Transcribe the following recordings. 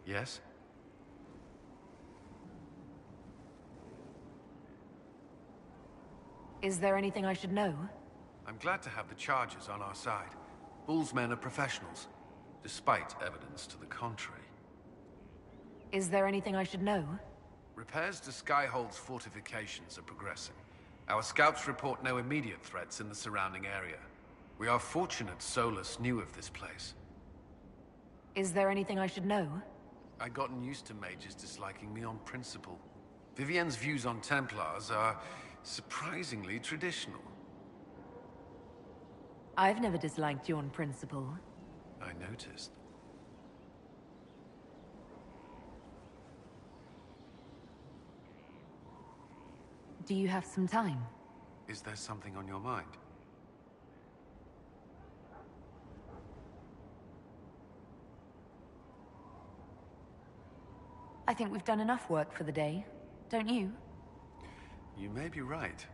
Yes? Is there anything I should know? I'm glad to have the charges on our side. Bull's men are professionals, despite evidence to the contrary. Is there anything I should know? Repairs to Skyhold's fortifications are progressing. Our scouts report no immediate threats in the surrounding area. We are fortunate Solus knew of this place. Is there anything I should know? I'd gotten used to mages disliking me on principle. Vivienne's views on Templars are surprisingly traditional. I've never disliked you on principle. I noticed. Do you have some time? Is there something on your mind? I think we've done enough work for the day, don't you? You may be right.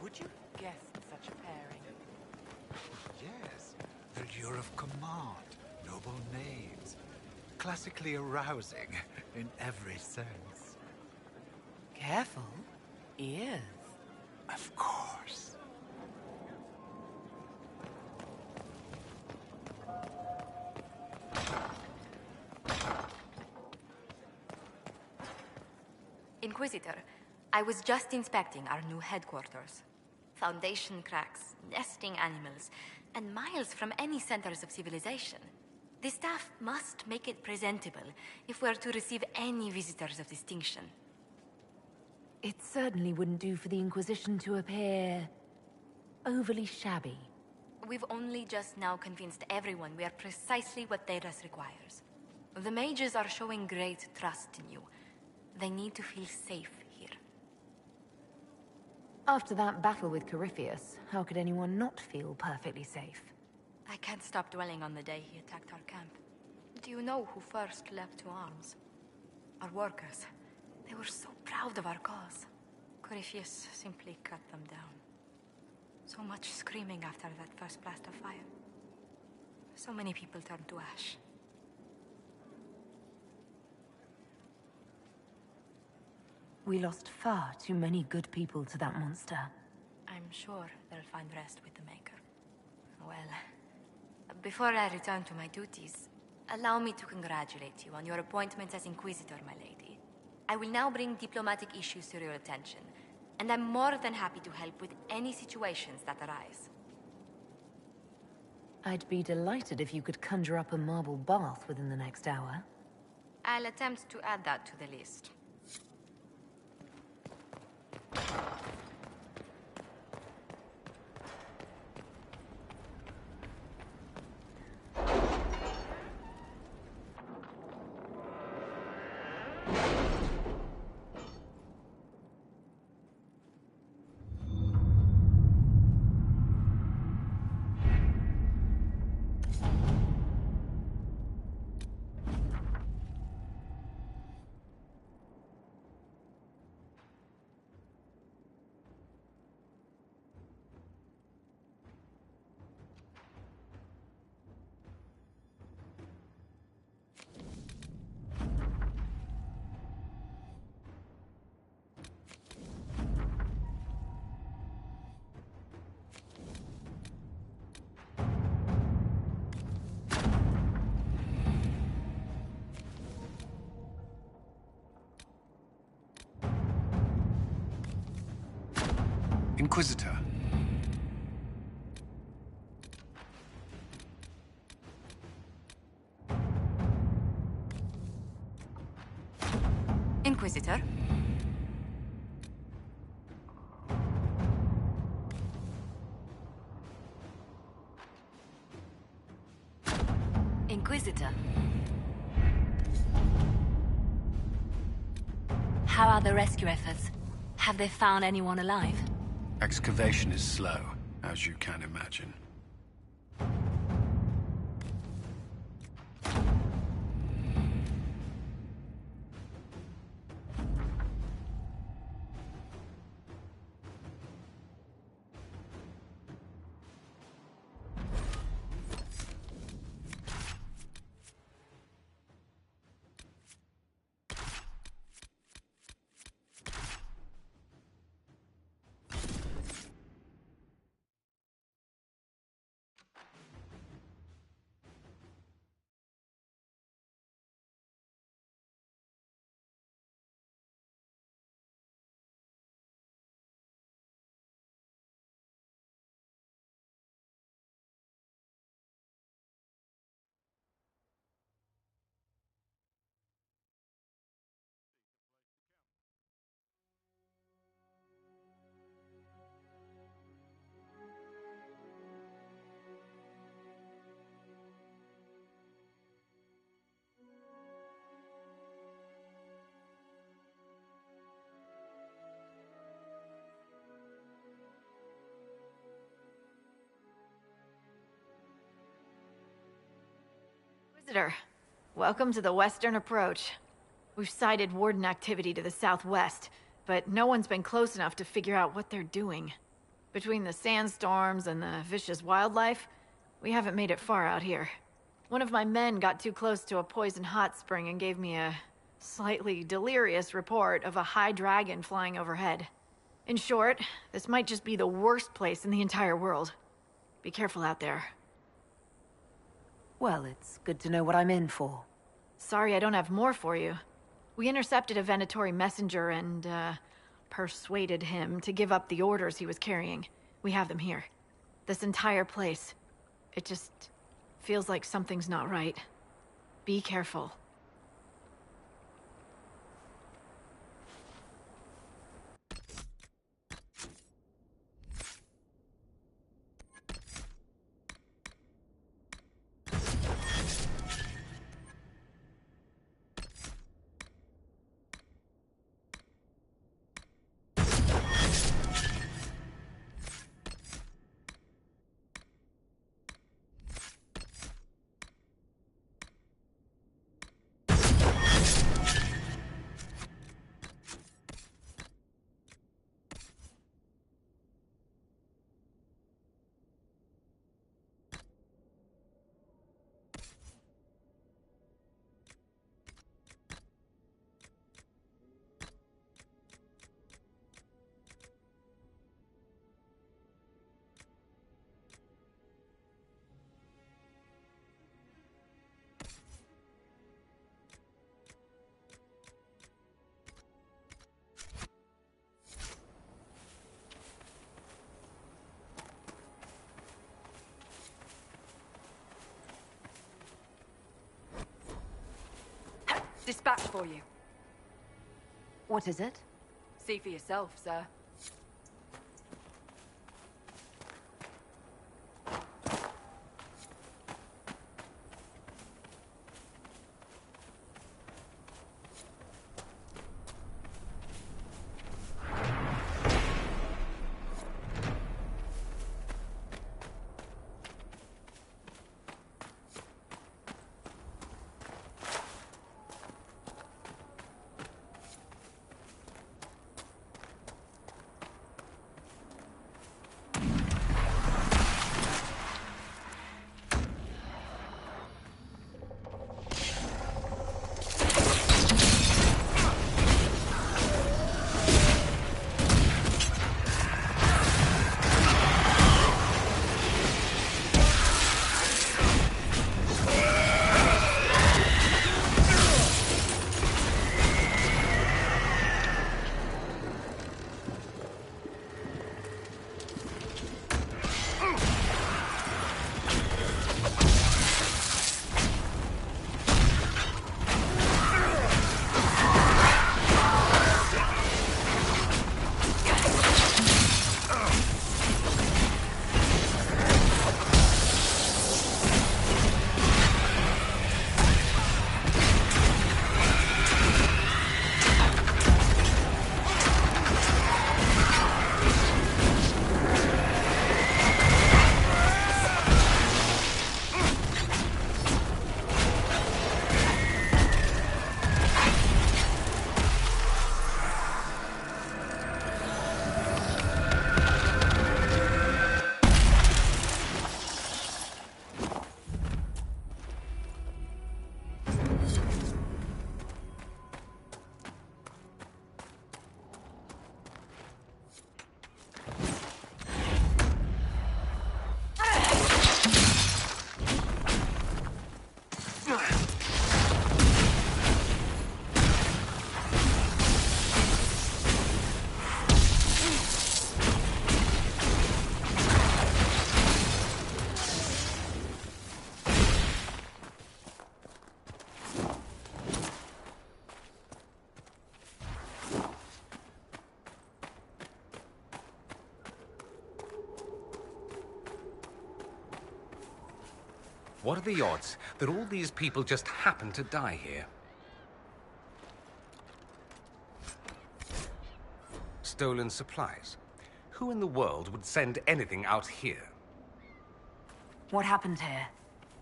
Would you guess such a pairing? Yes, the lure of command, noble names. Classically arousing in every sense. Careful. Ears. Of course. Inquisitor, I was just inspecting our new headquarters. Foundation cracks, nesting animals, and miles from any centers of civilization. The staff must make it presentable if we're to receive any visitors of distinction. It certainly wouldn't do for the Inquisition to appear overly shabby. We've only just now convinced everyone we are precisely what Thedas requires. The mages are showing great trust in you. They need to feel safe here. After that battle with Corypheus, how could anyone not feel perfectly safe? I can't stop dwelling on the day he attacked our camp. Do you know who first leapt to arms? Our workers. They were so proud of our cause. Corypheus simply cut them down. So much screaming after that first blast of fire. So many people turned to ash. We lost far too many good people to that monster. I'm sure they'll find rest with the Maker. Well, before I return to my duties, allow me to congratulate you on your appointment as Inquisitor, my lady. I will now bring diplomatic issues to your attention, and I'm more than happy to help with any situations that arise. I'd be delighted if you could conjure up a marble bath within the next hour. I'll attempt to add that to the list. Inquisitor. Inquisitor? Inquisitor. How are the rescue efforts? Have they found anyone alive? Excavation is slow, as you can imagine. Visitor, welcome to the Western Approach. We've sighted warden activity to the southwest, but no one's been close enough to figure out what they're doing. Between the sandstorms and the vicious wildlife, we haven't made it far out here. One of my men got too close to a poison hot spring and gave me a slightly delirious report of a high dragon flying overhead. In short, this might just be the worst place in the entire world. Be careful out there. Well, it's good to know what I'm in for. Sorry I don't have more for you. We intercepted a Venatori messenger and, persuaded him to give up the orders he was carrying. We have them here. This entire place. It just feels like something's not right. Be careful. Dispatch for you. What is it? See for yourself, sir. What are the odds that all these people just happen to die here? Stolen supplies. Who in the world would send anything out here? What happened here?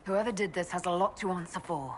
Whoever did this has a lot to answer for.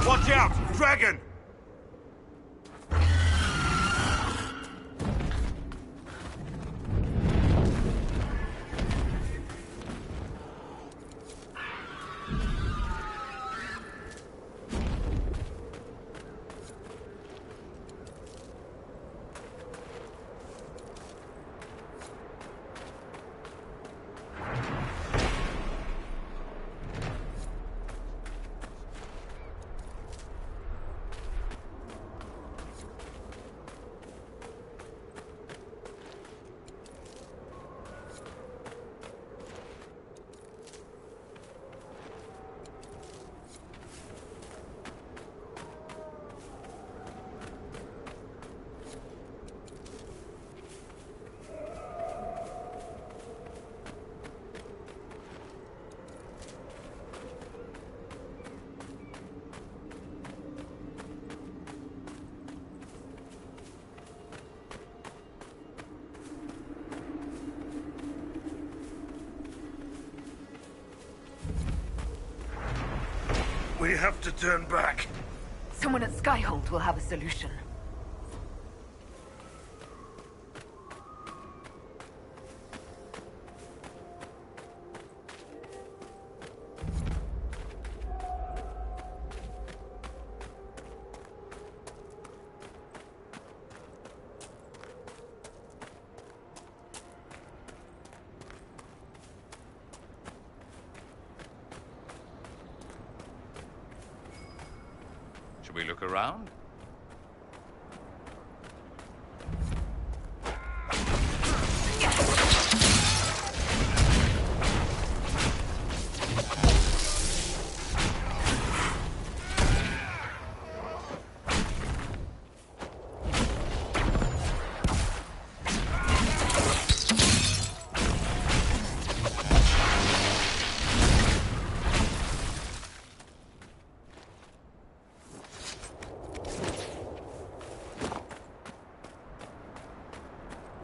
Watch out! Dragon! We have to turn back. Someone at Skyhold will have a solution. Should we look around?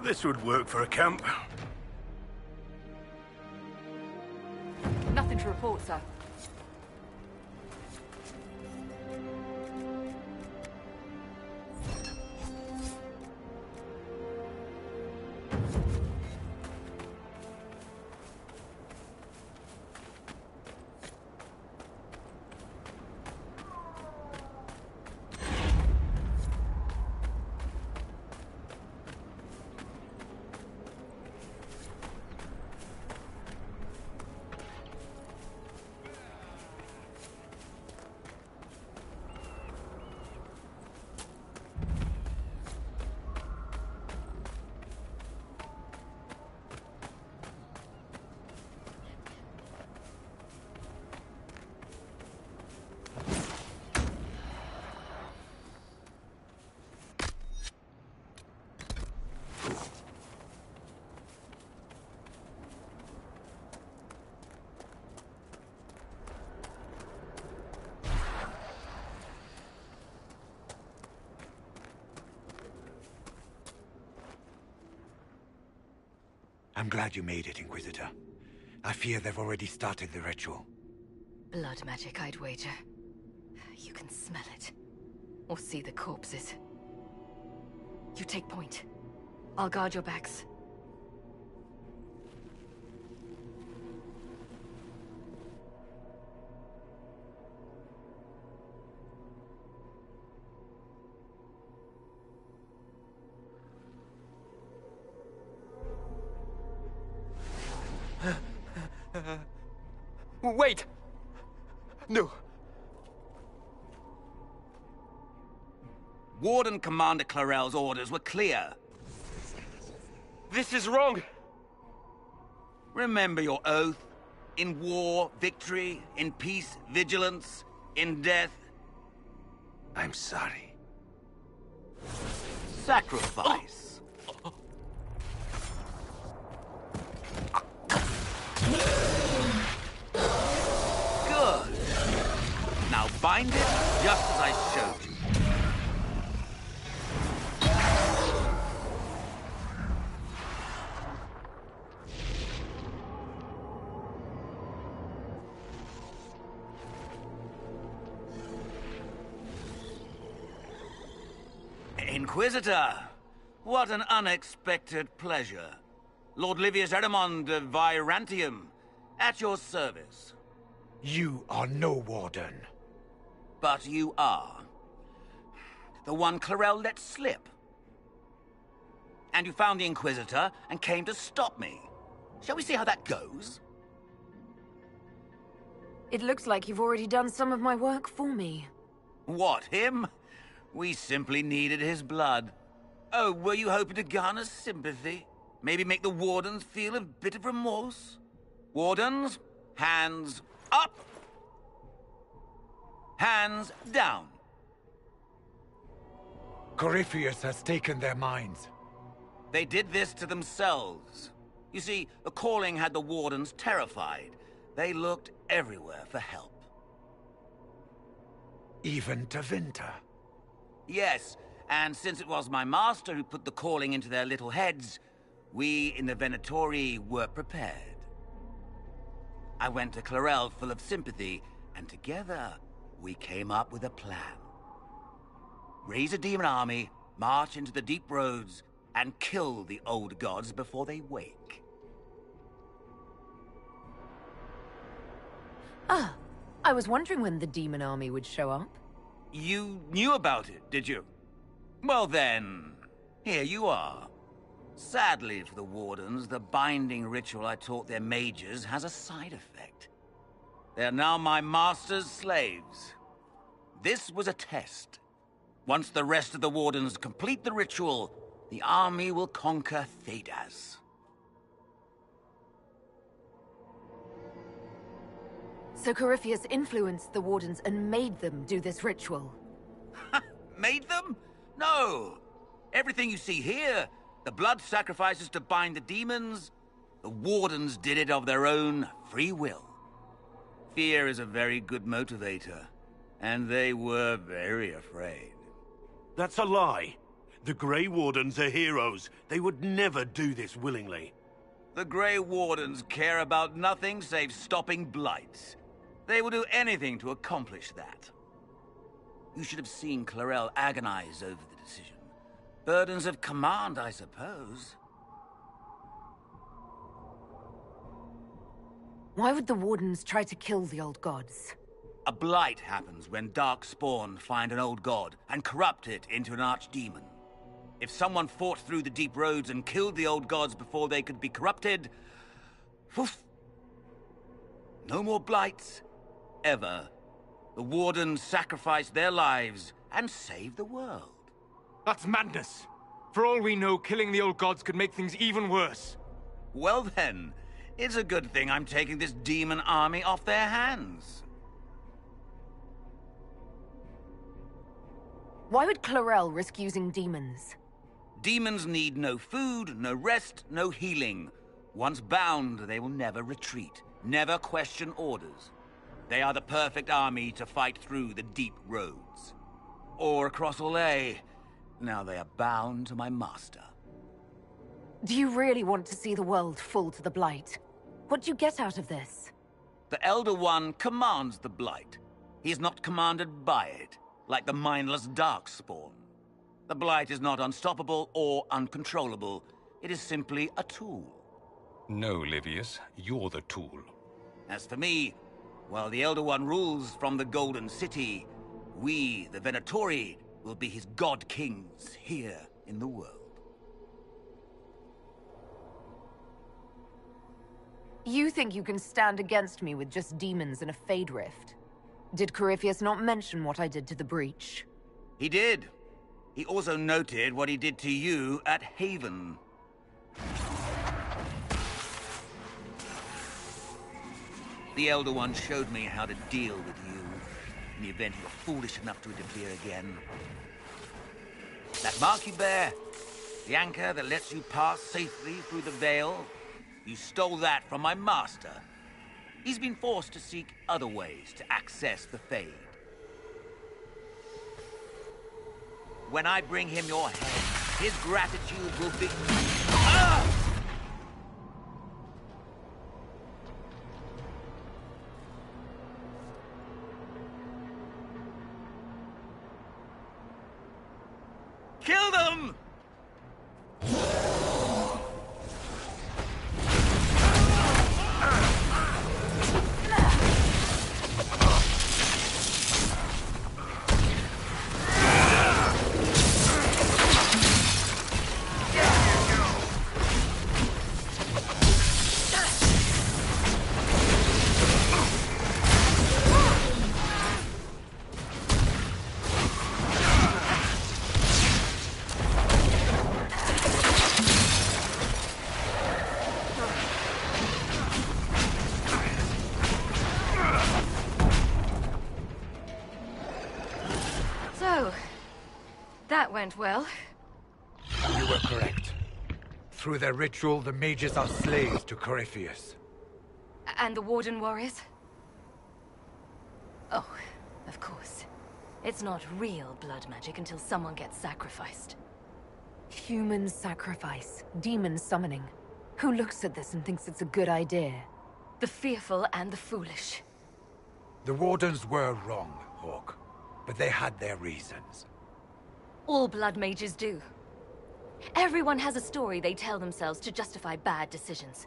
This would work for a camp. Nothing to report, sir. I'm glad you made it, Inquisitor. I fear they've already started the ritual. Blood magic, I'd wager. You can smell it. Or see the corpses. You take point. I'll guard your backs. Wait! No. Warden Commander Clarel's orders were clear. This is wrong! Remember your oath. In war, victory. In peace, vigilance. In death, I'm sorry. sacrifice. Good. Now bind it just as I showed you. Inquisitor, what an unexpected pleasure. Lord Livius Erimond of Virantium, at your service. You are no warden. But you are. The one Clarel let slip. And you found the Inquisitor and came to stop me. Shall we see how that goes? It looks like you've already done some of my work for me. What, him? We simply needed his blood. Oh, were you hoping to garner sympathy? Maybe make the Wardens feel a bit of remorse? Wardens, hands up! Hands down. Corypheus has taken their minds. They did this to themselves. You see, the calling had the Wardens terrified. They looked everywhere for help. Even to Vinter. Yes, and since it was my master who put the calling into their little heads, we in the Venatori were prepared. I went to Clarel full of sympathy, and together we came up with a plan. Raise a demon army, march into the deep roads, and kill the old gods before they wake. Ah, I was wondering when the demon army would show up. You knew about it, did you? Well then, here you are. Sadly for the Wardens, the binding ritual I taught their mages has a side effect. They are now my master's slaves. This was a test. Once the rest of the Wardens complete the ritual, the army will conquer Thedas. So Corypheus influenced the Wardens and made them do this ritual. Made them? No. Everything you see here, the blood sacrifices to bind the demons, the Wardens did it of their own free will. Fear is a very good motivator, and they were very afraid. That's a lie. The Grey Wardens are heroes. They would never do this willingly. The Grey Wardens care about nothing save stopping blights. They will do anything to accomplish that. You should have seen Clarel agonize over the decision. Burdens of command, I suppose. Why would the Wardens try to kill the old gods? A blight happens when dark spawn find an old god and corrupt it into an archdemon. If someone fought through the deep roads and killed the old gods before they could be corrupted, poof, no more blights, ever. The Wardens sacrificed their lives and saved the world. That's madness. For all we know, killing the old gods could make things even worse. Well then, it's a good thing I'm taking this demon army off their hands. Why would Clarel risk using demons? Demons need no food, no rest, no healing. Once bound, they will never retreat, never question orders. They are the perfect army to fight through the deep roads. Or across Olay. Now they are bound to my master. Do you really want to see the world fall to the Blight? What do you get out of this? The Elder One commands the Blight. He is not commanded by it, like the mindless Darkspawn. The Blight is not unstoppable or uncontrollable. It is simply a tool. No, Livius, you're the tool. As for me, while the Elder One rules from the Golden City, we, the Venatori, will be his god-kings here in the world. You think you can stand against me with just demons and a Fade Rift? Did Corypheus not mention what I did to the Breach? He did. He also noted what he did to you at Haven. The Elder One showed me how to deal with you in the event you were foolish enough to interfere again. That mark you bear, the anchor that lets you pass safely through the veil, you stole that from my master. He's been forced to seek other ways to access the Fade. When I bring him your head, his gratitude will be... Ah! Kill them! That went well. You were correct. Through their ritual, the mages are slaves to Corypheus. And the Warden warriors? Oh, of course. It's not real blood magic until someone gets sacrificed. Human sacrifice, demon summoning. Who looks at this and thinks it's a good idea? The fearful and the foolish. The Wardens were wrong, Hawke. But they had their reasons. All blood mages do. Everyone has a story they tell themselves to justify bad decisions.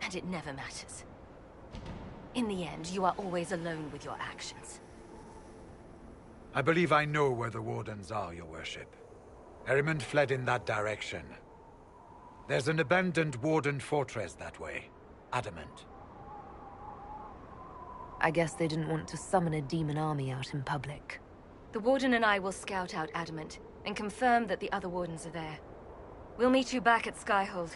And it never matters. In the end, you are always alone with your actions. I believe I know where the Wardens are, Your Worship. Erimond fled in that direction. There's an abandoned Warden fortress that way. Adamant. I guess they didn't want to summon a demon army out in public. The Warden and I will scout out Adamant, and confirm that the other Wardens are there. We'll meet you back at Skyhold.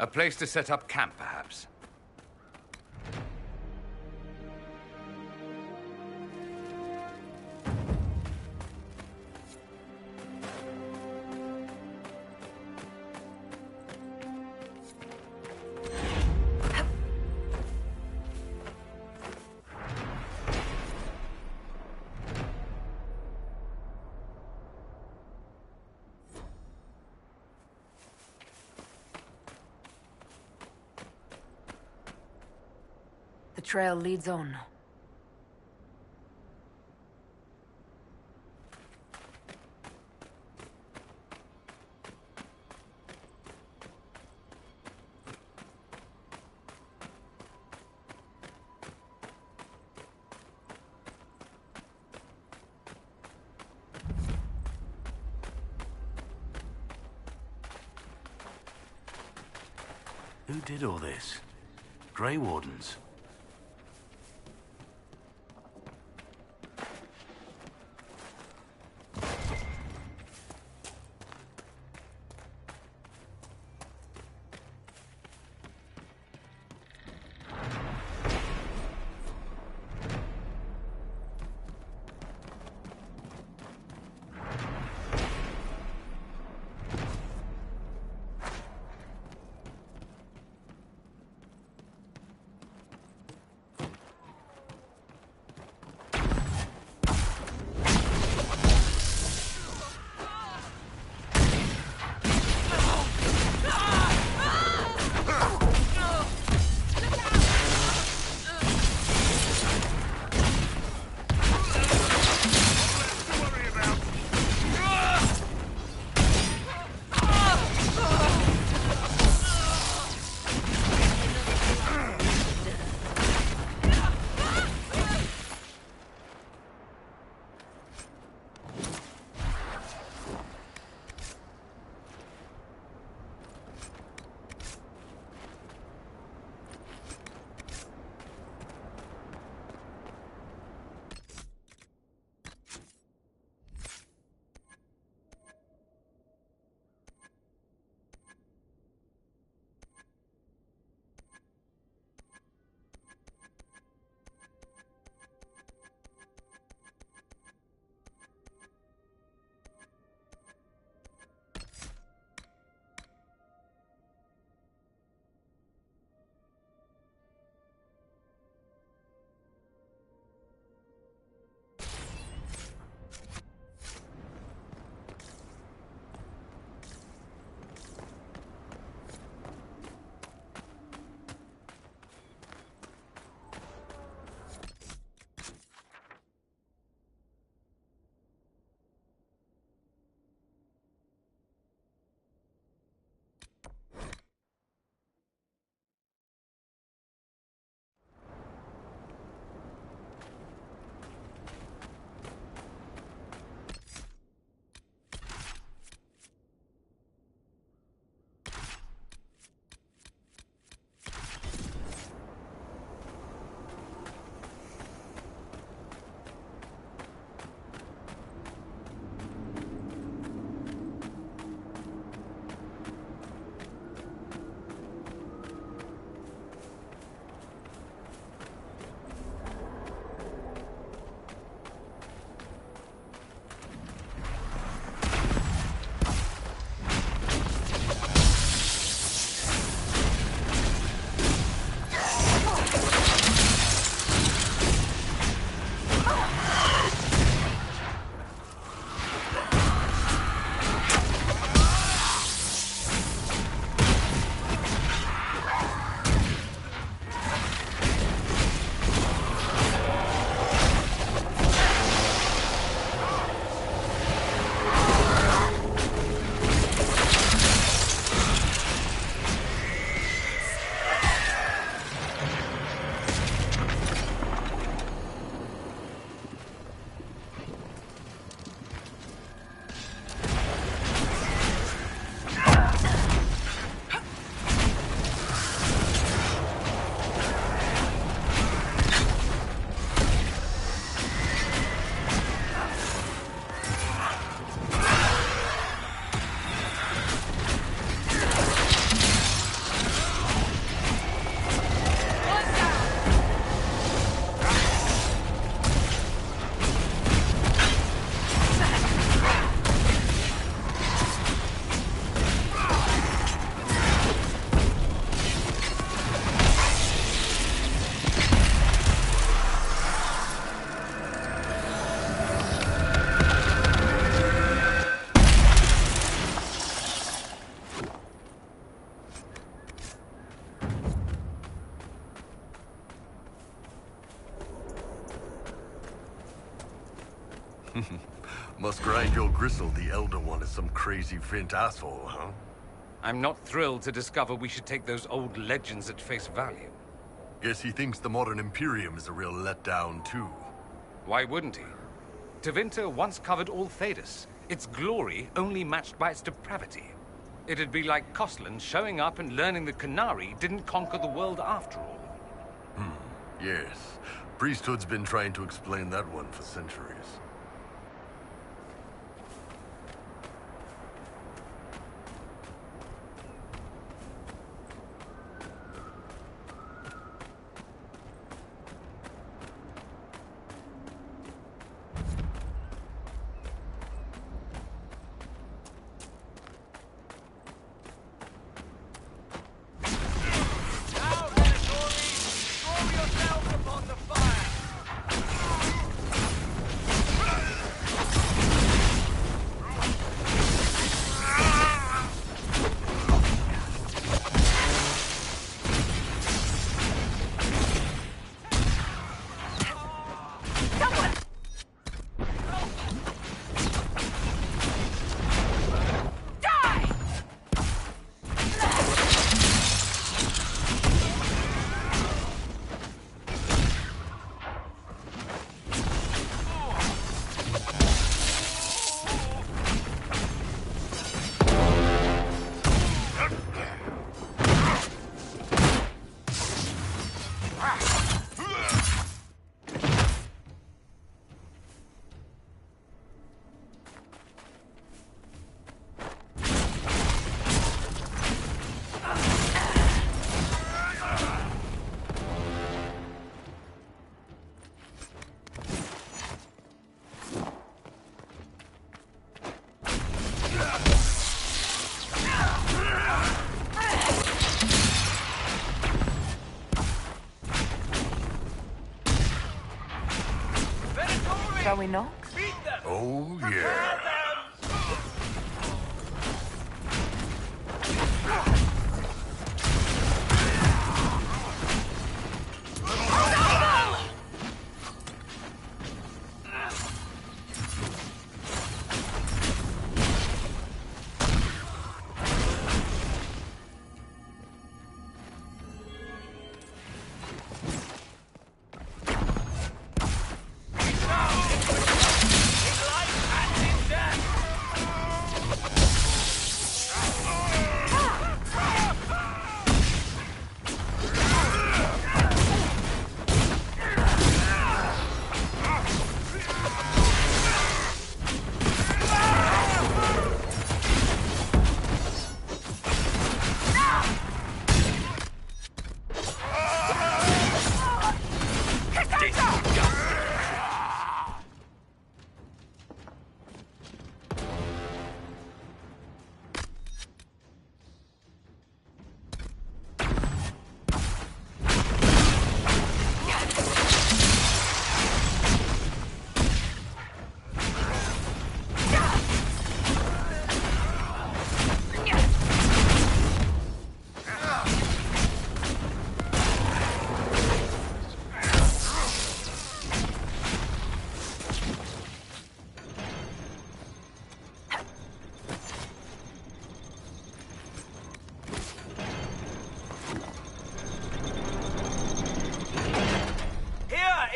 A place to set up camp, perhaps. The trail leads on. Who did all this? Grey Wardens. Must grind your gristle the Elder One is some crazy Vint asshole, huh? I'm not thrilled to discover we should take those old legends at face value. Guess he thinks the modern Imperium is a real letdown, too. Why wouldn't he? Tevinter once covered all Thedas, its glory only matched by its depravity. It'd be like Koslan showing up and learning the Qunari didn't conquer the world after all. Yes. Priesthood's been trying to explain that one for centuries. Shall we knock? Oh, yeah.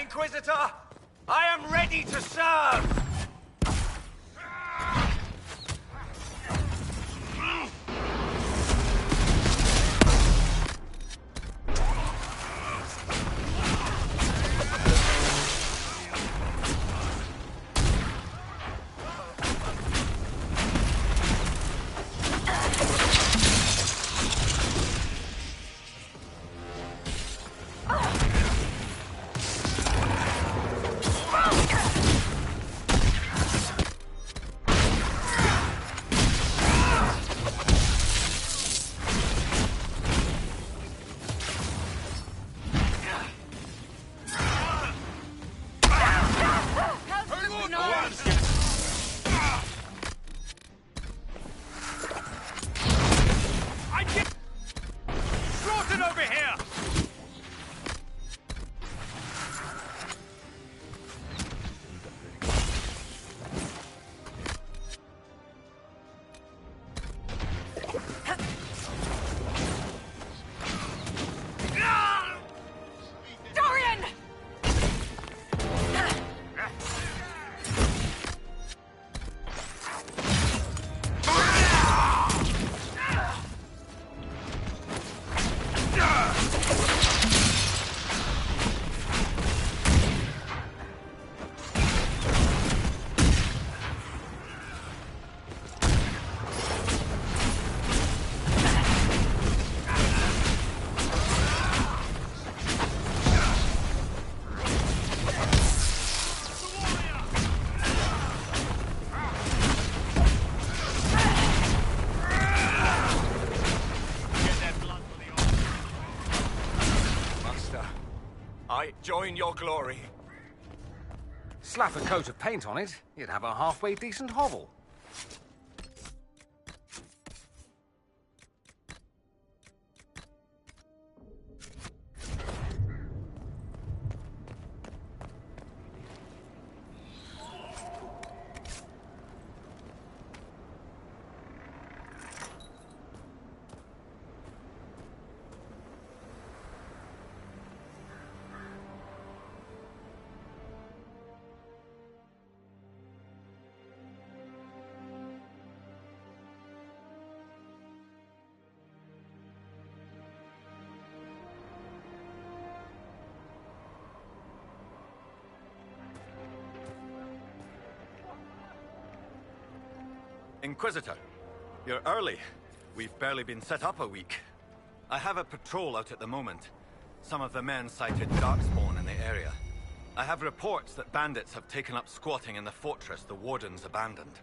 Inquisitor! I am ready to serve! join your glory. Slap a coat of paint on it, you'd have a halfway decent hovel. Inquisitor, you're early. We've barely been set up a week. I have a patrol out at the moment. Some of the men cited darkspawn in the area. I have reports that bandits have taken up squatting in the fortress the wardens abandoned.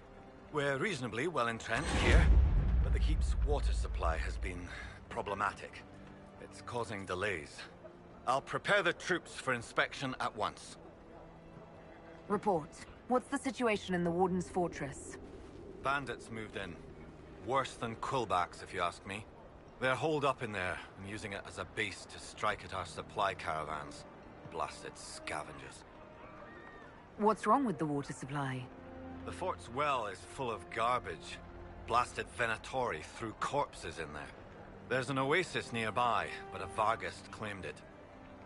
We're reasonably well entrenched here, but the keep's water supply has been problematic. It's causing delays. I'll prepare the troops for inspection at once. Report. What's the situation in the warden's fortress? Bandits moved in. Worse than quillbacks, if you ask me. They're holed up in there and using it as a base to strike at our supply caravans. Blasted scavengers. What's wrong with the water supply? The fort's well is full of garbage. Blasted Venatori threw corpses in there. There's an oasis nearby, but a Vargist claimed it.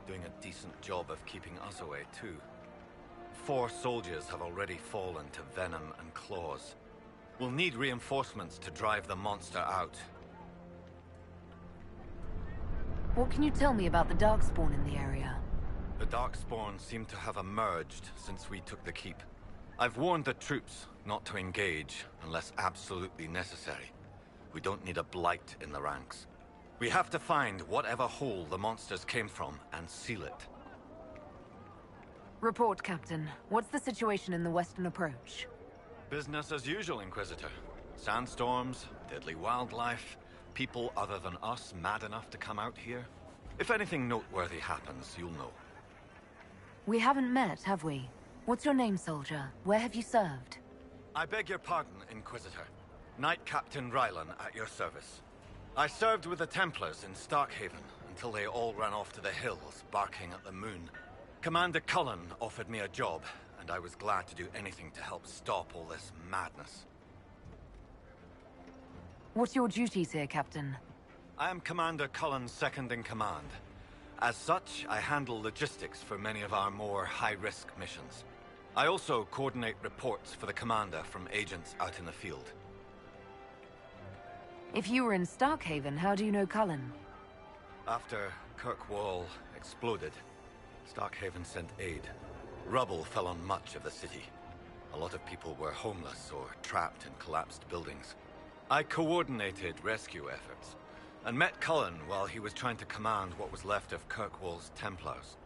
Doing a decent job of keeping us away, too. 4 soldiers have already fallen to venom and claws. We'll need reinforcements to drive the monster out. What can you tell me about the darkspawn in the area? The darkspawn seem to have emerged since we took the keep. I've warned the troops not to engage unless absolutely necessary. We don't need a blight in the ranks. We have to find whatever hole the monsters came from and seal it. Report, Captain. What's the situation in the western approach? Business as usual, Inquisitor. Sandstorms, deadly wildlife, people other than us mad enough to come out here. If anything noteworthy happens, you'll know. We haven't met, have we? What's your name, soldier? Where have you served? I beg your pardon, Inquisitor. Knight Captain Rylan at your service. I served with the Templars in Starkhaven until they all ran off to the hills, barking at the moon. Commander Cullen offered me a job, and I was glad to do anything to help stop all this madness. What's your duties here, Captain? I am Commander Cullen's second-in-command. As such, I handle logistics for many of our more high-risk missions. I also coordinate reports for the Commander from agents out in the field. If you were in Starkhaven, how do you know Cullen? After Kirkwall exploded, Starkhaven sent aid. Rubble fell on much of the city. A lot of people were homeless or trapped in collapsed buildings. I coordinated rescue efforts, and met Cullen while he was trying to command what was left of Kirkwall's Templars.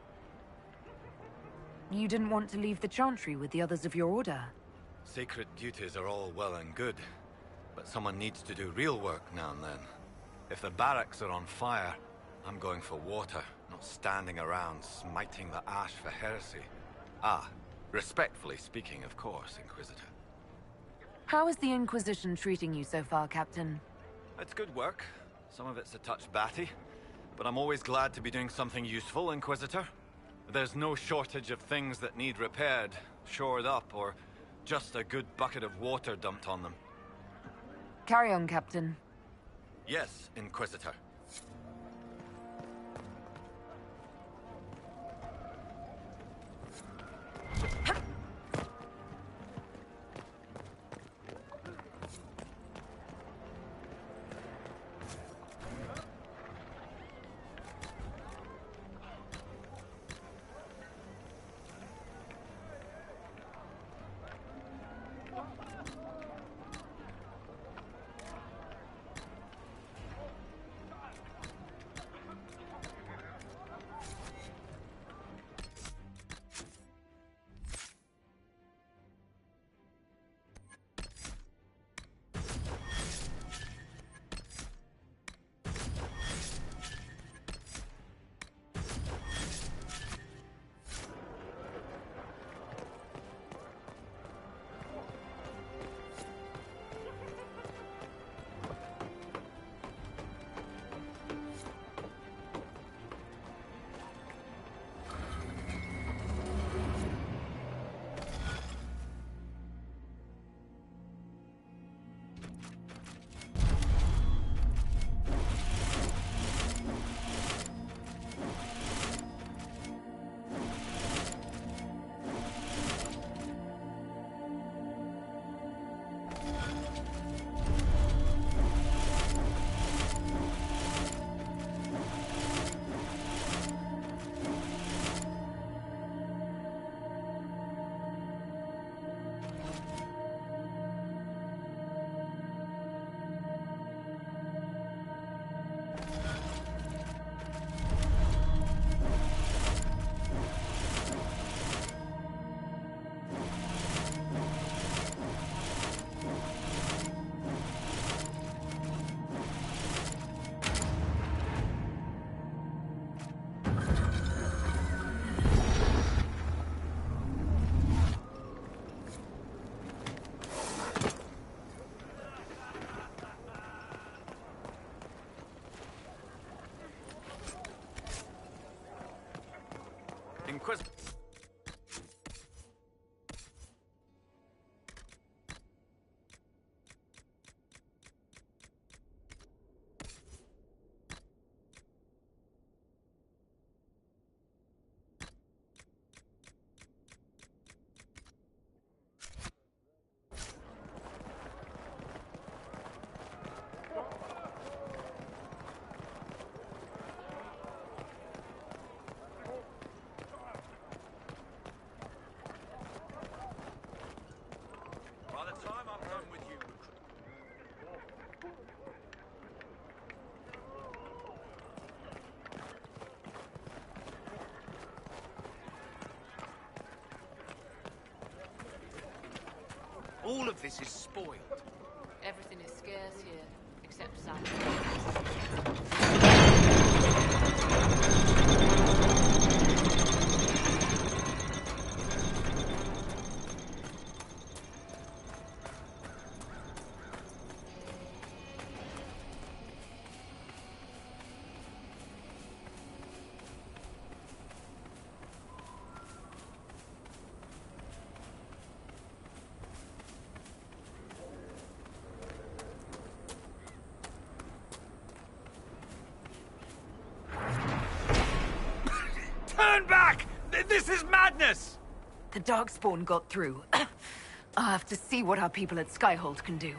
You didn't want to leave the Chantry with the others of your order? Sacred duties are all well and good, but someone needs to do real work now and then. If the barracks are on fire, I'm going for water, not standing around smiting the ash for heresy. Ah, respectfully speaking, of course, Inquisitor. How is the Inquisition treating you so far, Captain? It's good work. Some of it's a touch batty, but I'm always glad to be doing something useful, Inquisitor. There's no shortage of things that need repaired, shored up, or just a good bucket of water dumped on them. Carry on, Captain. Yes, Inquisitor. All of this is spoiled. Everything is scarce here, except sand. Turn back! This is madness! The Darkspawn got through. I'll have to see what our people at Skyhold can do.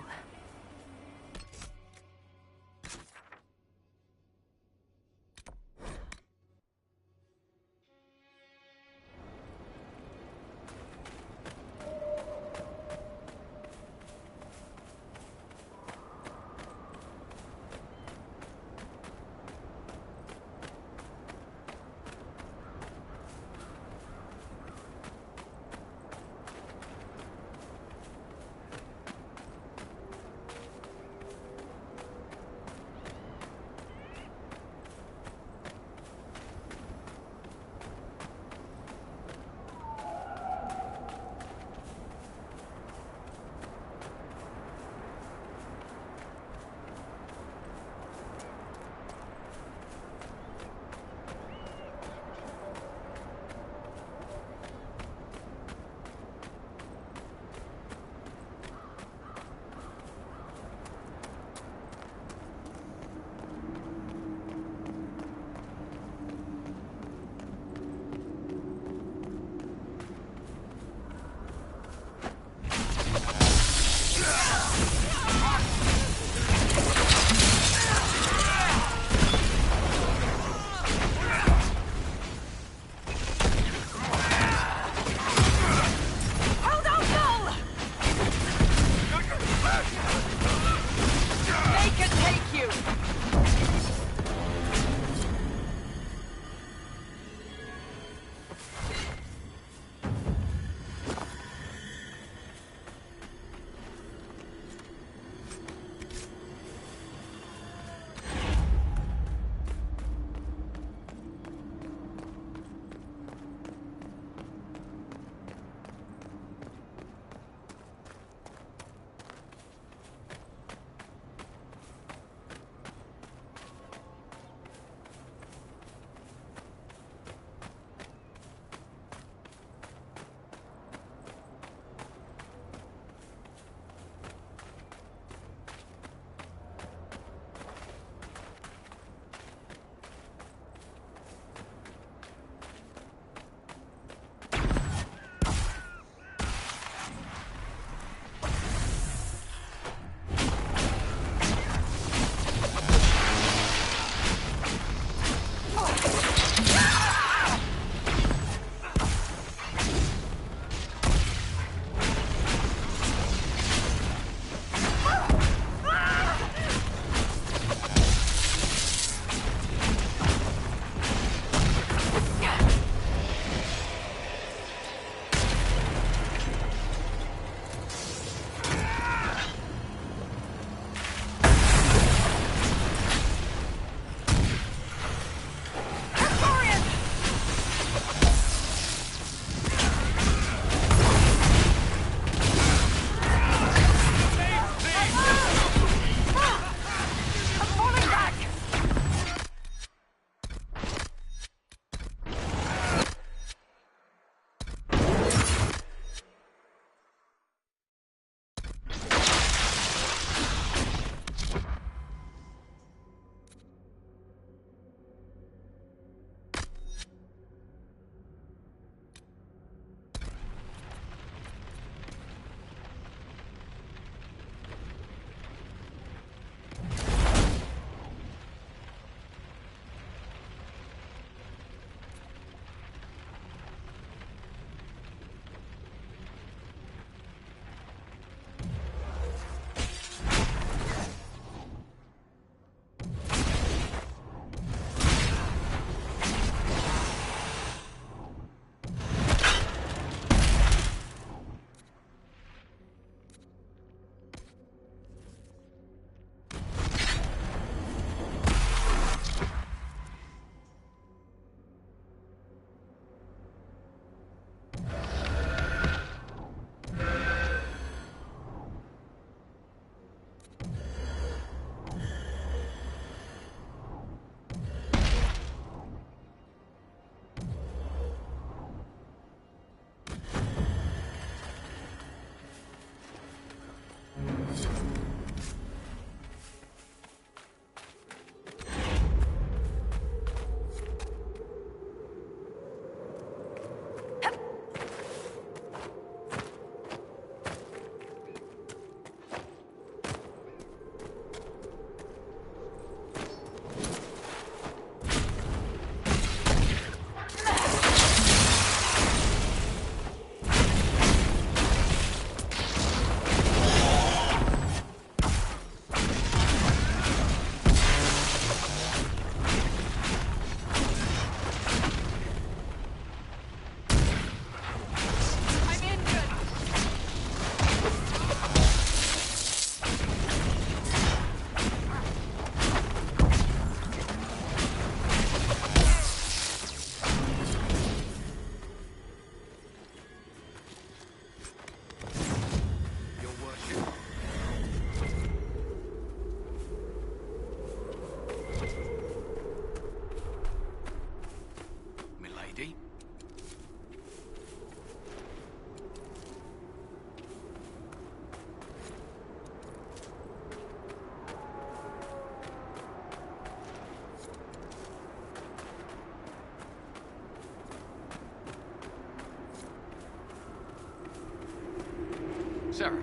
Sarah.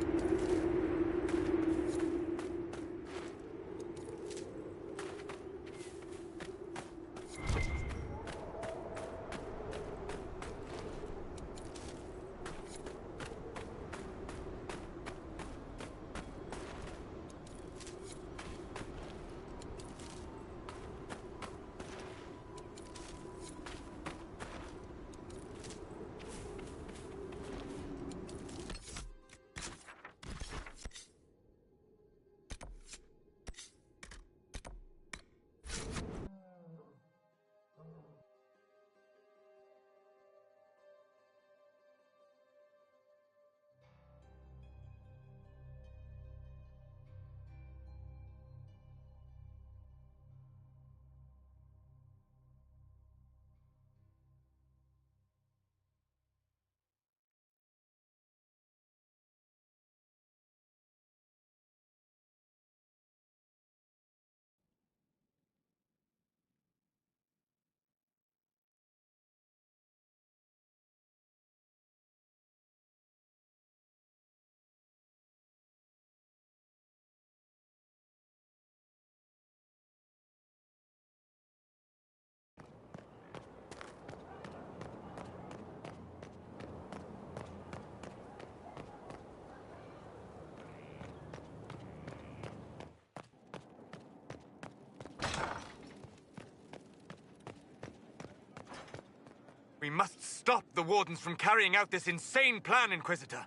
We must stop the Wardens from carrying out this insane plan, Inquisitor.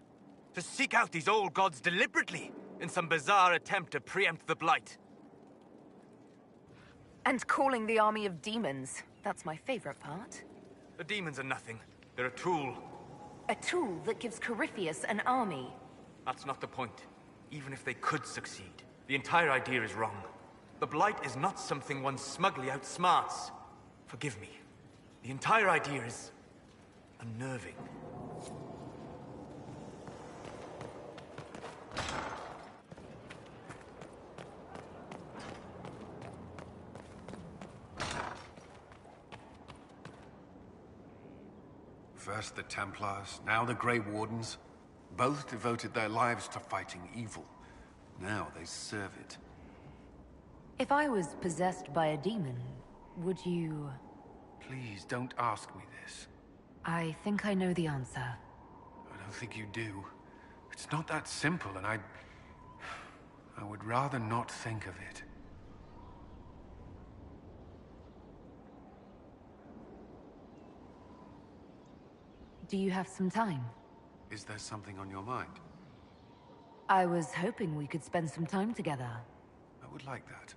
To seek out these old gods deliberately, in some bizarre attempt to preempt the Blight. And calling the army of demons. That's my favorite part. The demons are nothing. They're a tool. A tool that gives Corypheus an army. That's not the point. Even if they could succeed, the entire idea is wrong. The Blight is not something one smugly outsmarts. Forgive me. The entire idea is unnerving. First the Templars, now the Grey Wardens. Both devoted their lives to fighting evil. Now they serve it. If I was possessed by a demon, would you... Please, don't ask me this. I think I know the answer. I don't think you do. It's not that simple, and I would rather not think of it. Do you have some time? Is there something on your mind? I was hoping we could spend some time together. I would like that.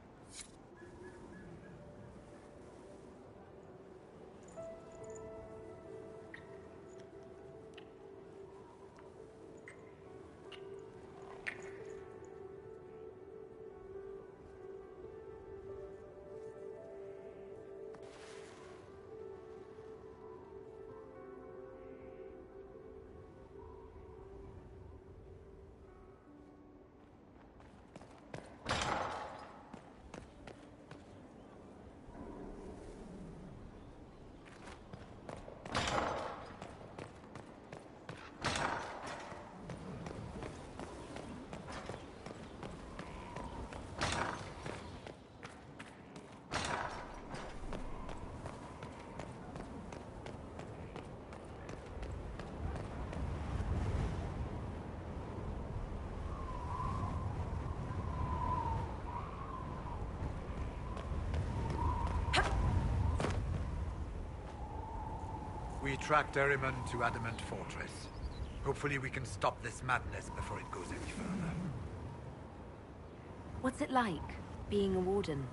We tracked Ehrman to Adamant Fortress. Hopefully we can stop this madness before it goes any further. What's it like, being a warden?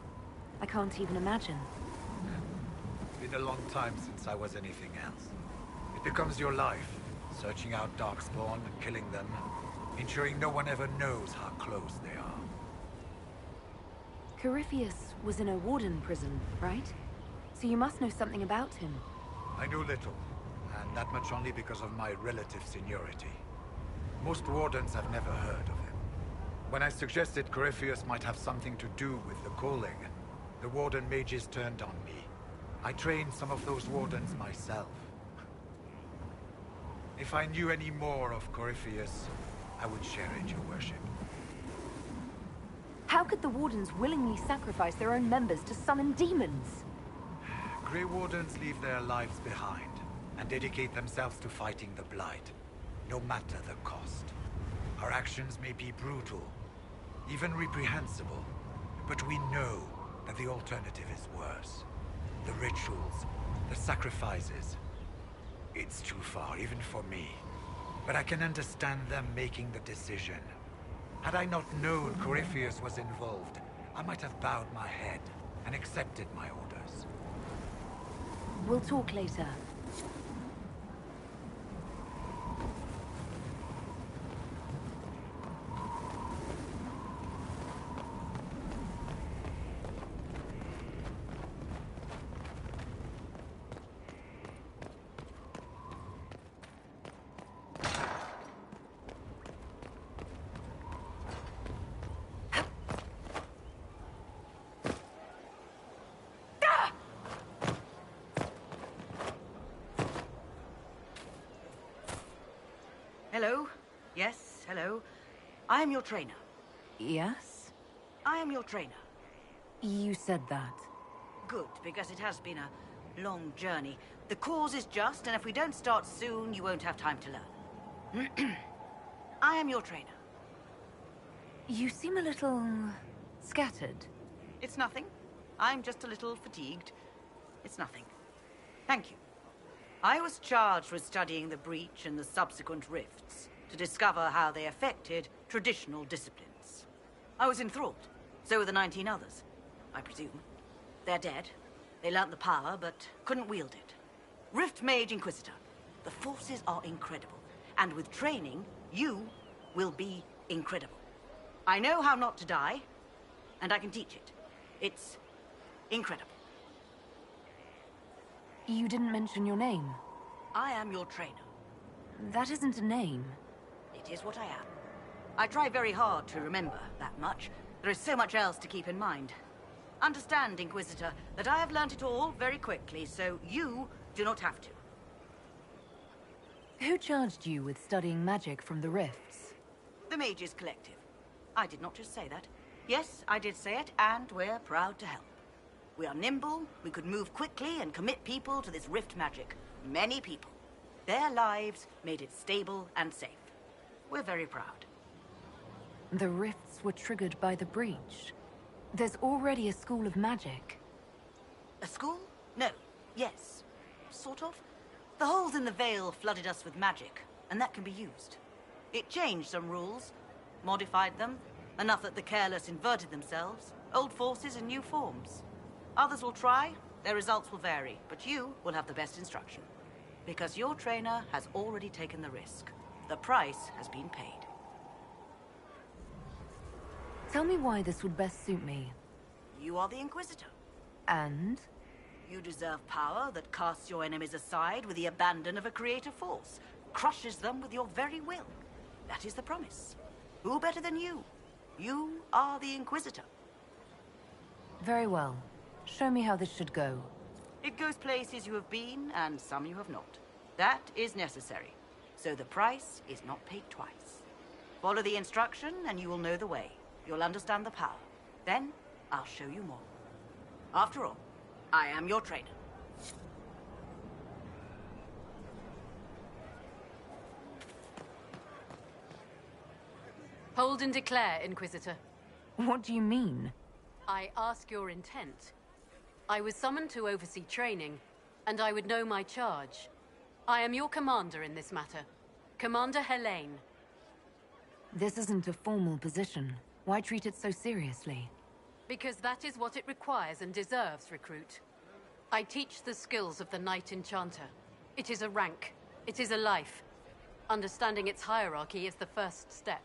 I can't even imagine. It's been a long time since I was anything else. It becomes your life, searching out Darkspawn and killing them, ensuring no one ever knows how close they are. Corypheus was in a warden prison, right? So you must know something about him. I know little, and that much only because of my relative seniority. Most wardens have never heard of him. When I suggested Corypheus might have something to do with the calling, the warden mages turned on me. I trained some of those wardens myself. If I knew any more of Corypheus, I would share it, your worship. How could the Wardens willingly sacrifice their own members to summon demons? Grey Wardens leave their lives behind and dedicate themselves to fighting the Blight, no matter the cost. Our actions may be brutal, even reprehensible, but we know that the alternative is worse. The rituals, the sacrifices. It's too far, even for me. But I can understand them making the decision. Had I not known Corypheus was involved, I might have bowed my head and accepted my orders. We'll talk later. Hello? Yes, hello. I am your trainer. Yes? I am your trainer. You said that. Good, because it has been a long journey. The cause is just, and if we don't start soon, you won't have time to learn. I am your trainer. You seem a little... scattered. It's nothing. I'm just a little fatigued. It's nothing. Thank you. I was charged with studying the breach and the subsequent rifts to discover how they affected traditional disciplines. I was enthralled. So were the 19 others, I presume. They're dead. They learnt the power, but couldn't wield it. Rift Mage Inquisitor. The forces are incredible. And with training, you will be incredible. I know how not to die, and I can teach it. It's incredible. You didn't mention your name. I am your trainer. That isn't a name. It is what I am. I try very hard to remember that much. There is so much else to keep in mind. Understand, Inquisitor, that I have learnt it all very quickly, so you do not have to. Who charged you with studying magic from the rifts? The Mages Collective. I did not just say that. Yes, I did say it, and we're proud to help. We are nimble, we could move quickly and commit people to this rift magic. Many people. Their lives made it stable and safe. We're very proud. The rifts were triggered by the breach. There's already a school of magic. A school? No. Yes. Sort of. The holes in the veil flooded us with magic, and that can be used. It changed some rules, modified them, enough that the careless inverted themselves, old forces in new forms. Others will try, their results will vary, but you will have the best instruction. Because your trainer has already taken the risk. The price has been paid. Tell me why this would best suit me. You are the Inquisitor. And? You deserve power that casts your enemies aside with the abandon of a creative force, crushes them with your very will. That is the promise. Who better than you? You are the Inquisitor. Very well. Show me how this should go. It goes places you have been, and some you have not. That is necessary. So the price is not paid twice. Follow the instruction, and you will know the way. You'll understand the power. Then, I'll show you more. After all, I am your trainer. Hold and declare, Inquisitor. What do you mean? I ask your intent. I was summoned to oversee training, and I would know my charge. I am your commander in this matter. Commander Helene. This isn't a formal position. Why treat it so seriously? Because that is what it requires and deserves, recruit. I teach the skills of the Knight Enchanter. It is a rank. It is a life. Understanding its hierarchy is the first step.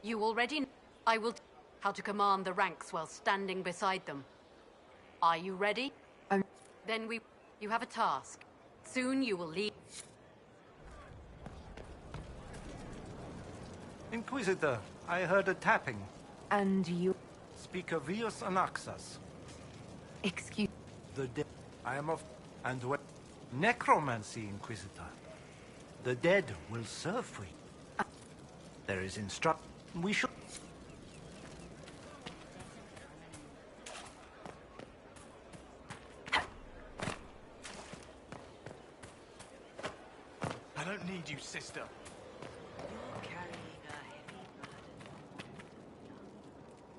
You already know. I will teach how to command the ranks while standing beside them. Are you ready? Then you have a task. Soon you will lead. Inquisitor, I heard a tapping. And you... Speaker Vios Anaxas. Excuse... The dead... I am of... And what... Necromancy, Inquisitor. The dead will serve for you. There is instruct. We should. I don't need you, sister.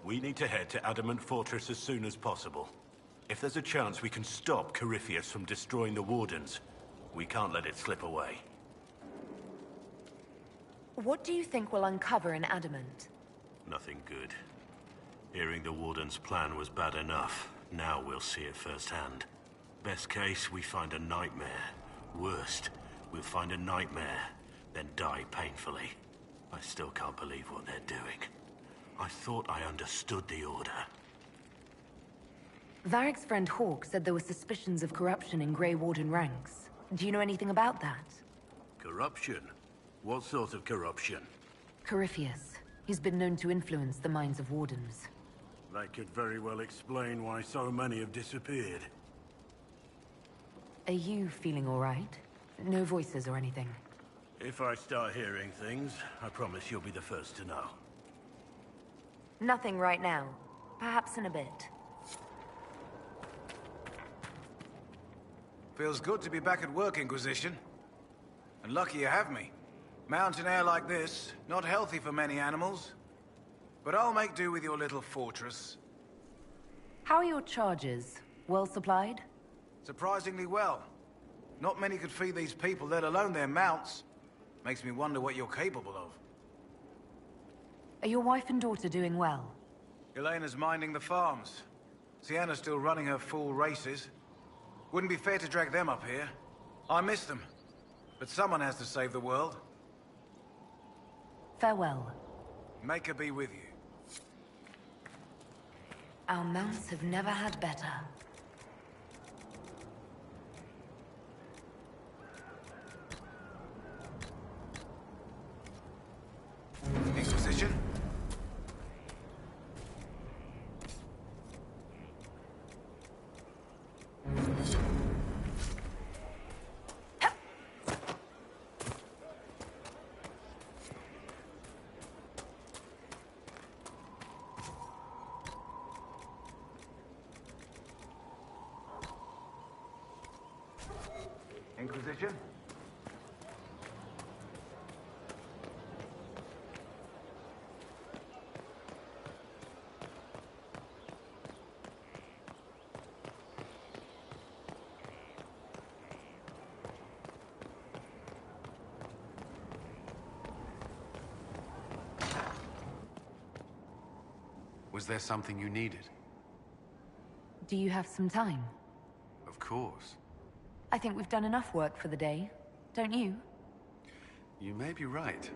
We need to head to Adamant Fortress as soon as possible. If there's a chance we can stop Corypheus from destroying the Wardens, we can't let it slip away. What do you think we'll uncover in Adamant? Nothing good. Hearing the Warden's plan was bad enough. Now we'll see it firsthand. Best case, we find a nightmare. Worst, we'll find a nightmare, then die painfully. I still can't believe what they're doing. I thought I understood the order. Varric's friend Hawke said there were suspicions of corruption in Grey Warden ranks. Do you know anything about that? Corruption? What sort of corruption? Corypheus. He's been known to influence the minds of Wardens. That could very well explain why so many have disappeared. Are you feeling all right? No voices or anything? If I start hearing things, I promise you'll be the first to know. Nothing right now. Perhaps in a bit. Feels good to be back at work, Inquisition. And lucky you have me. Mountain air like this, not healthy for many animals. But I'll make do with your little fortress. How are your charges? Well supplied? Surprisingly well. Not many could feed these people, let alone their mounts. Makes me wonder what you're capable of. Are your wife and daughter doing well? Elena's minding the farms. Sienna's still running her full races. Wouldn't be fair to drag them up here. I miss them. But someone has to save the world. Farewell. Make her be with you. Our mounts have never had better. Inquisition? Inquisition? Was there something you needed? Do you have some time? Of course. I think we've done enough work for the day, don't you? You may be right.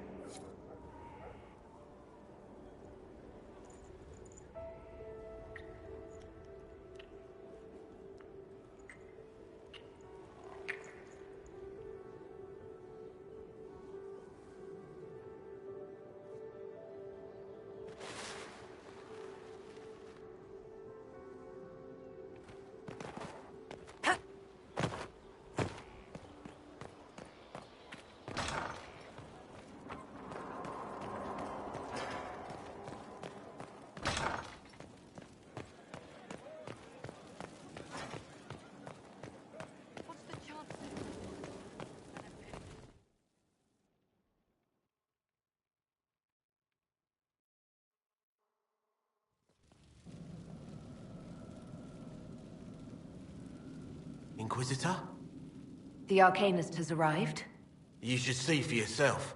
Inquisitor? The Arcanist has arrived. You should see for yourself.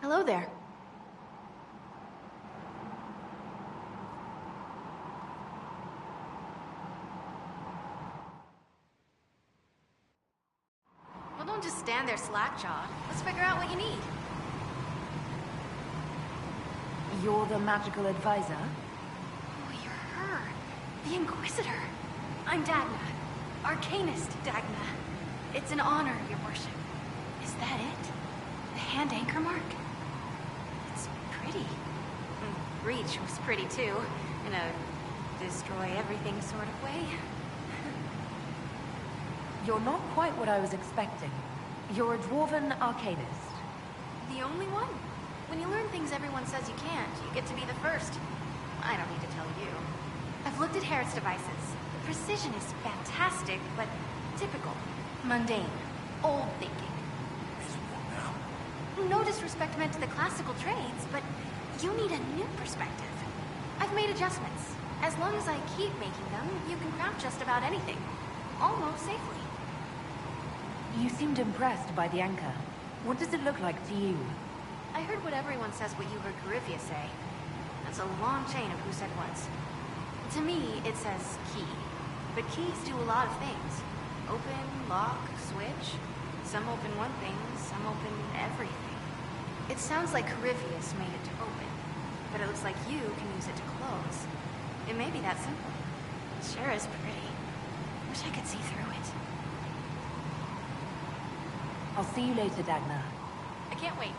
Hello there. Don't just stand there slack-jawed. Let's figure out what you need. You're the magical advisor? Oh, you're her. The Inquisitor. I'm Dagna. Arcanist Dagna. It's an honor, your worship. Is that it? The hand anchor mark? It's pretty. Reach was pretty too, in a destroy everything sort of way. You're not quite what I was expecting. You're a dwarven arcanist. The only one? When you learn things everyone says you can't, you get to be the first. I don't need to tell you. I've looked at Harrod's devices. The precision is fantastic, but typical. Mundane. Old thinking. No disrespect meant to the classical trades, but you need a new perspective. I've made adjustments. As long as I keep making them, you can craft just about anything. Almost safely. You seemed impressed by the anchor. What does it look like to you? I heard what everyone says what you heard Corypheus say. That's a long chain of who said what's. To me, it says key. But keys do a lot of things. Open, lock, switch. Some open one thing, some open everything. It sounds like Corypheus made it to open, but it looks like you can use it to close. It may be that simple. It sure is pretty. Wish I could see through it. I'll see you later, Dagna. I can't wait.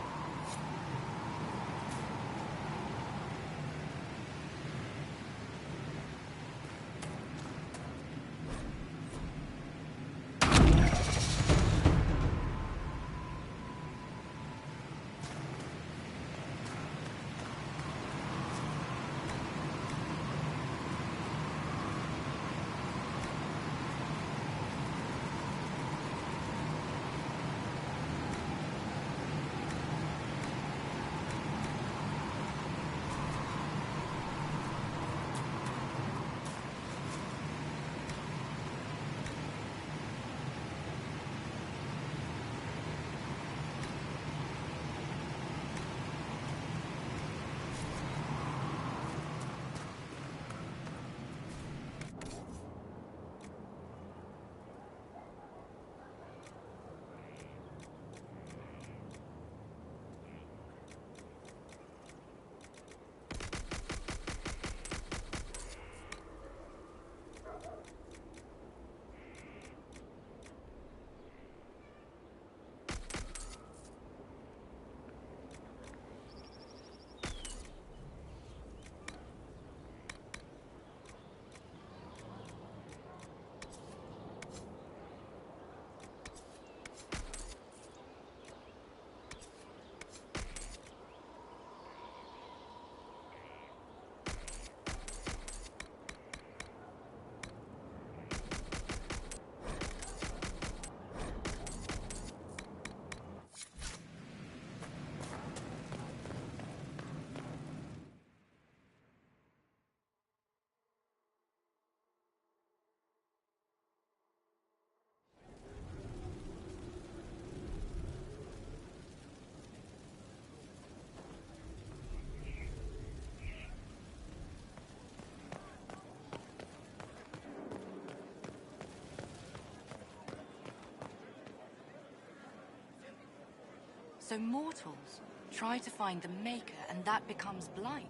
So mortals try to find the Maker and that becomes blight.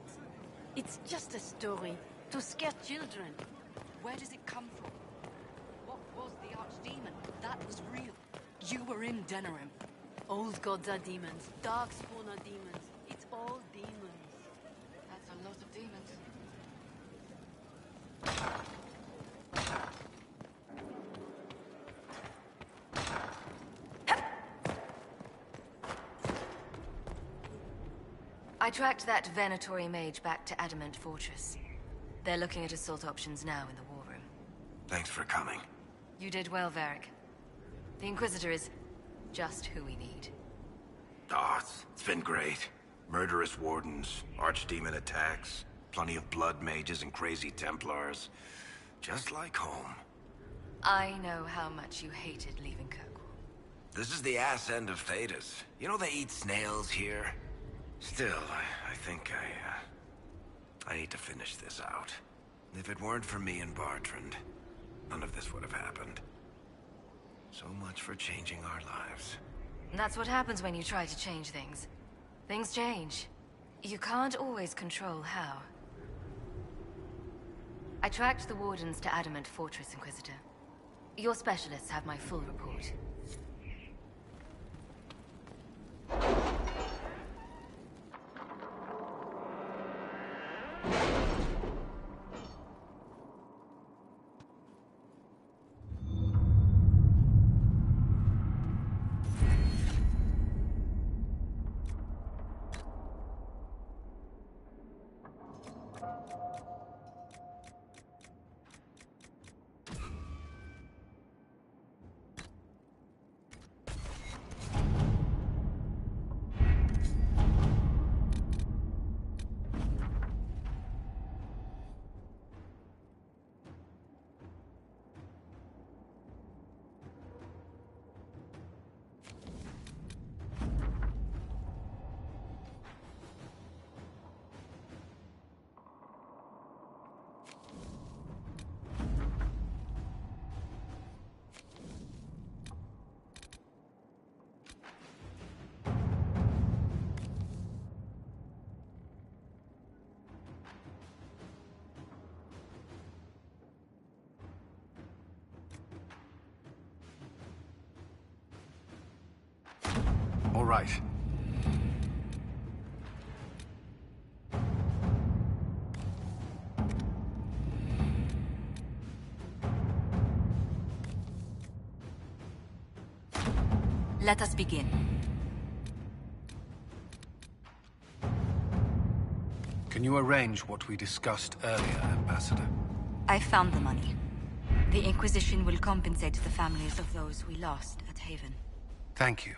It's just a story to scare children. Where does it come from? What was the Archdemon? That was real. You were in Denerim. Old gods are demons. Darkspawn are demons. It's all demons. That's a lot of demons. I tracked that Venatori mage back to Adamant Fortress. They're looking at assault options now in the war room. Thanks for coming. You did well, Varric. The Inquisitor is just who we need. Oh, it's been great. Murderous wardens, archdemon attacks, plenty of blood mages and crazy Templars. Just like home. I know how much you hated leaving Kirkwall. This is the ass end of Thedas. You know they eat snails here? Still, I think I need to finish this out. If it weren't for me and Bartrand, none of this would have happened. So much for changing our lives. That's what happens when you try to change things. Things change. You can't always control how. I tracked the wardens to Adamant Fortress, Inquisitor. Your specialists have my full report. All right. Let us begin. Can you arrange what we discussed earlier, Ambassador? I found the money. The Inquisition will compensate the families of those we lost at Haven. Thank you.